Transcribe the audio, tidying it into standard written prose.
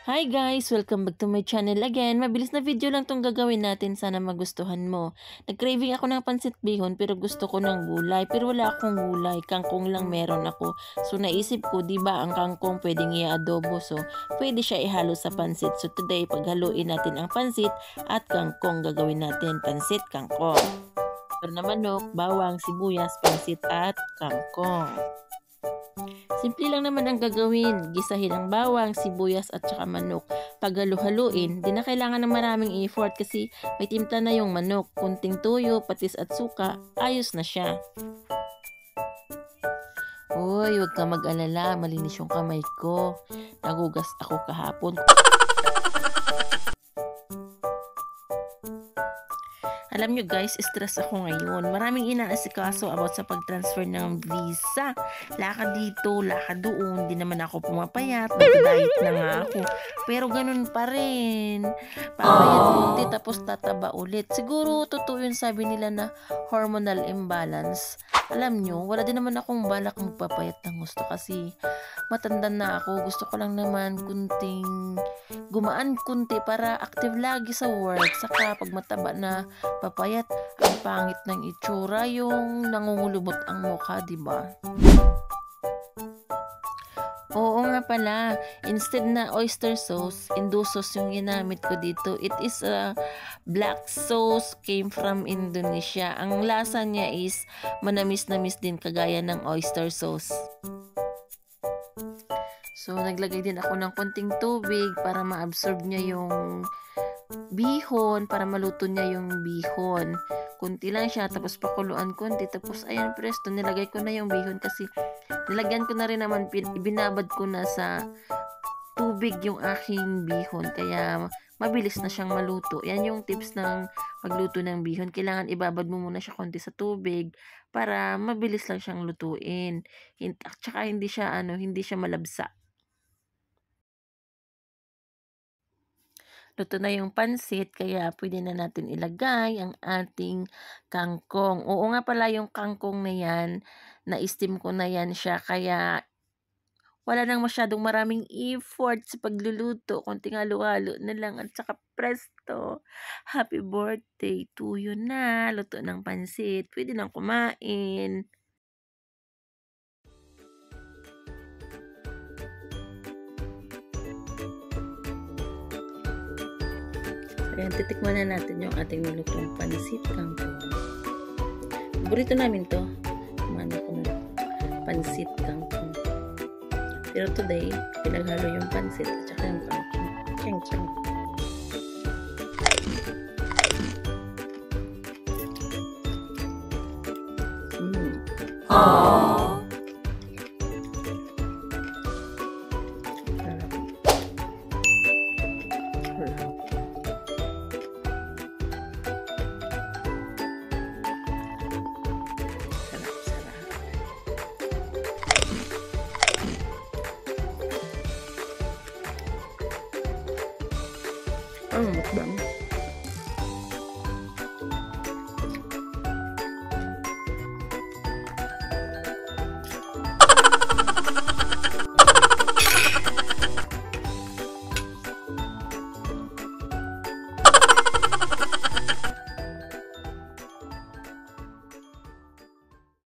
Hi guys! Welcome back to my channel again. Mabilis na video lang tong gagawin natin. Sana magustuhan mo. Nag-craving ako ng pansit bihon pero gusto ko ng gulay. Pero wala akong gulay. Kangkong lang meron ako. So naisip ko, di ba ang kangkong pwedeng i-adobo. So pwede siya ihalo sa pansit. So today, paghaluin natin ang pansit at kangkong, gagawin natin pansit kangkong. Pero na manok, bawang, sibuyas, pansit at kangkong. Simple lang naman ang gagawin. Gisahin ang bawang, sibuyas at saka manok. Pag halu-haluin, di na kailangan ng maraming effort kasi may timpla na yung manok. Kunting tuyo, patis at suka, ayos na siya. Uy, huwag ka mag-alala. Malinis yung kamay ko. Nagugas ako kahapon. Alam nyo guys, stress ako ngayon. Maraming inaasikaso about sa pag-transfer ng visa. Lakad dito, lakad doon. Di naman ako pumapayat. Nag-diet na nga ako. Pero ganun pa rin. Papayat konti tapos tataba ulit. Siguro totoo yun, sabi nila na hormonal imbalance. Alam nyo, wala din naman akong balak magpapayat ng gusto kasi matanda na ako. Gusto ko lang naman kunting gumaan kunti para active lagi sa work. Saka pag mataba na papayat, ang pangit ng itsura, yung nangungulubot ang mukha, diba? Oo nga pala, instead na oyster sauce, indo sauce yung ginamit ko dito. It is a black sauce, came from Indonesia. Ang lasa niya is manamis-namis din kagaya ng oyster sauce. So, naglagay din ako ng konting tubig para ma-absorb niya yung bihon, para maluto niya yung bihon. Kunti lang siya, tapos pakuluan konti. Tapos, ayan, presto, nilagay ko na yung bihon kasi nilagyan ko na rin naman, binabad ko na sa tubig yung aking bihon. Kaya, mabilis na siyang maluto. Yan yung tips ng pagluto ng bihon. Kailangan ibabad mo muna siya konti sa tubig para mabilis lang siyang lutuin. At saka hindi siya malabsa. Luto na yung pansit, kaya pwede na natin ilagay ang ating kangkong. Oo nga pala, yung kangkong na yan, na-steam ko na yan siya, kaya wala nang masyadong maraming effort sa pagluluto. Konting halo-halo na lang at saka presto. Happy birthday to you na. Luto ng pansit. Pwede nang kumain. Ayan, titikman na natin yung ating nilutong pansit kangkong. Paborito namin to. Kumano ko na pansit kangkong. Pero today, pinaghalo yung pansit at saka yung kangkong. Cheng-cheng. Aww. Mukbang.